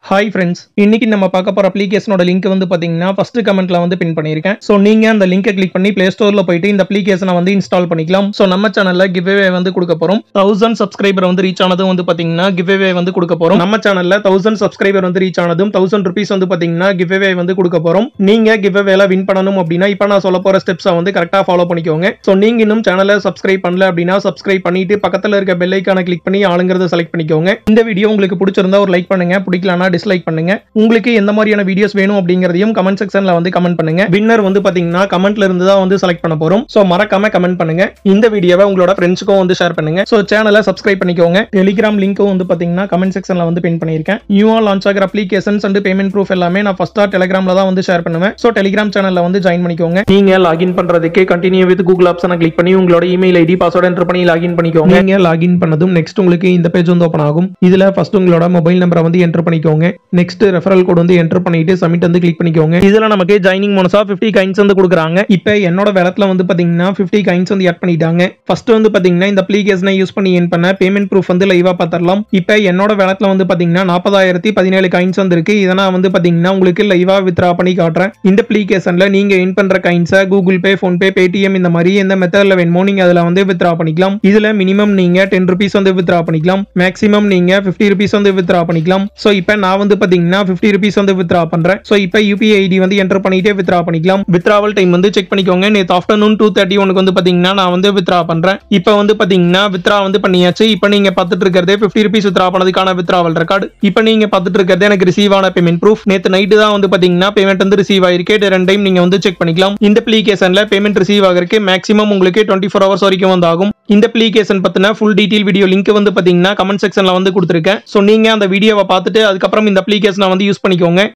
Hi friends, இன்னைக்கு நம்ம பார்க்க போற அப்ளிகேஷனோட லிங்க் வந்து பாத்தீங்கன்னா ஃபர்ஸ்ட் கமெண்ட்ல வந்து பின் பண்ணியிருக்கேன். ஸோ நீங்க அந்த லிங்கை கிளிக் பண்ணி பிளே ஸ்டோர்ல போயிட்டு இந்த அப்ளிகேஷனை வந்து இன்ஸ்டால் பண்ணிக்கலாம். ஸோ நம்ம சேனல்ல கிவ்அவே வந்து கொடுக்க போறோம். 1000 சப்ஸ்கிரைபர் வந்து ரீச் ஆனதும் வந்து பாத்தீங்கன்னா கிவ்அவே வந்து கொடுக்க போறோம். நம்ம சேனல்ல 1000 சப்ஸ்கிரைபர் வந்து ரீச் ஆனதும் 1000 rupees வந்து பாத்தீங்கன்னா கிவ்அவே வந்து கொடுக்க போறோம். நீங்க கிவ்அவேல வின் பண்ணணும் அப்படின்னா இப்போ நான் சொல்ல போற ஸ்டெப்ஸை வந்து கரெக்டா ஃபாலோ பண்ணிக்கோங்க. ஸோ நீங்க இன்னும் சேனலை சப்ஸ்கிரைப் பண்ணல அப்படின்னா சப்ஸ்கிரைப் பண்ணிட்டு பக்கத்துல இருக்க பெல் ஐகானை கிளிக் பண்ணி ஆளுங்கிறத செலக்ட் பண்ணிக்கோங்க. இந்த வீடியோ உங்களுக்கு பிடிச்சிருந்தா ஒரு லைக் பண்ணுங்க, பிடிக்கலனா டிஸ்லைக் பண்ணுங்க. உங்களுக்கு எந்த மாதிரியான வீடியோஸ் வேணும் அப்படிங்கறதையும் கமெண்ட் செக்ஷன்ல வந்து கமெண்ட் பண்ணுங்க. வின்னர் வந்து பாத்தீங்கன்னா கமெண்ட்ல இருந்து தான் வந்து செலக்ட் பண்ண போறோம். சோ மறக்காம கமெண்ட் பண்ணுங்க. இந்த வீடியோவை உங்களோட ஃப்ரெண்ட்ஸ்க்கும் வந்து ஷேர் பண்ணுங்க. சோ சேனலை சப்ஸ்கிரைப் பண்ணிக்கோங்க. டெலிகிராம் லிங்க்கும் வந்து பாத்தீங்கன்னா கமெண்ட் செக்ஷன்ல வந்து பின் பண்ணியிருக்கேன். நியூவா லான்ச் ஆகிற அப்ளிகேஷன்ஸ் அண்ட் பேமெண்ட் ப்ரூஃப் எல்லாமே நான் ஃபர்ஸ்டா டெலிகிராம்ல தான் வந்து ஷேர் பண்ணுவேன். சோ டெலிகிராம் சேனல்ல வந்து ஜாயின் பண்ணிக்கோங்க. நீங்க லாகின் பண்றதுக்கு கண்டினியூ வித் கூகுள் ஆப்ஷனை கிளிக் பண்ணி உங்களோட இமெயில் ஐடி பாஸ்வேர்ட் என்டர் பண்ணி லாகின் பண்ணிக்கோங்க. நீங்க லாகின் பண்ணதும் நெக்ஸ்ட் உங்களுக்கு இந்த பேஜ் வந்து ஓபன் ஆகும். இதுல ஃபர்ஸ்ட் உங்களோட மொபைல் நம்பரை வந்து என்டர் பண்ணிக்கோங்க. நெக்ஸ்ட் ரெஃபரல் கோட் வந்து என்டர் பண்ணிட்டு சப்மிட் வந்து கிளிக் பண்ணிக்கோங்க. இதுல நமக்கு ஜாயினிங் போனஸா 50 காயின்ஸ் வந்து கொடுக்குறாங்க. இப்போ என்னோட வேலட்ல வந்து பாத்தீங்கன்னா 50 காயின்ஸ் வந்து ஆட் பண்ணிட்டாங்க. ஃபர்ஸ்ட் வந்து பாத்தீங்கன்னா இந்த அப்ளிகேஷனை யூஸ் பண்ணி ஏர்ன் பண்ண பேமெண்ட் ப்ரூஃப் வந்து லைவா பார்த்தறலாம். இப்போ என்னோட வேலட்ல வந்து பாத்தீங்கன்னா 40,017 காயின்ஸ் வந்து இருக்கு. இத நான் வந்து பாத்தீங்கன்னா உங்களுக்கு லைவா வித்ரா பண்ணி காட்டுறேன். இந்த அப்ளிகேஷன்ல நீங்க ஏர்ன் பண்ற காயின்ஸை கூகுள் பே, போன் பே, பேடிஎம் இந்த மாதிரி எந்த மெத்தட்ல வேணுமோ நீங்க அதுல வந்து வித்ரா பண்ணிக்கலாம். இதுல மினிமம் நீங்க 10 rupees வந்து வித்ரா பண்ணிக்கலாம். மேக்ஸிமம் நீங்க 50 rupees வந்து வித்ரா பண்ணிக்கலாம். சோ இப்போ நான் வந்து பாத்தீங்கன்னா 50 rupees வந்து வித்ரா பண்றேன். சோ இப்போ யுபிஐ ஐடி வந்து என்டர் பண்ணிட்டே வித்ரா பண்ணிக்கலாம். வித்ராவல் டைம் வந்து செக் பண்ணிக்கோங்க. நேத்து ஆஃப்டர்நூன் 2:31 வந்து பாத்தீங்கன்னா நான் வந்து வித்ரா பண்றேன். இப்போ வந்து பாத்தீங்கன்னா வித்ரா வந்து பண்ணியாச்சு. இப்போ நீங்க பார்த்துட்டு இருக்கிறதே 50 rupees வித்ரா பண்ணதுக்கான வித்ராவல் ரெக்கார்டு. இப்போ நீங்க பார்த்துட்டு இருக்கிறது எனக்கு ரிசீவ் ஆன பேமெண்ட் ப்ரூஃப். நேத்து நைட் தான் வந்து பாத்தீங்கன்னா பேமெண்ட் வந்து ரிசீவ் ஆயிருக்கு. ரெண்டு டைம் நீங்க வந்து செக் பண்ணிக்கலாம். இந்த அப்ளிகேஷன்ல பேமெண்ட் ரிசீவ் ஆகிறதுக்கு மேக்ஸிமம் உங்களுக்கு 24 hours வரைக்கும் வந்து ஆகும். இந்த அப்ளிகேஷன் பத்தின ஃபுல் டீடைல் வீடியோ லிங்க் வந்து பாத்தீங்கன்னா கமெண்ட் செக்ஷன்ல வந்து கொடுத்திருக்கேன். சோ நீங்க அந்த வீடியோவை பார்த்துட்டு அதுக்கப்புறம் இந்த அப்ளிகேஷனை வந்து யூஸ் பண்ணிக்கோங்க.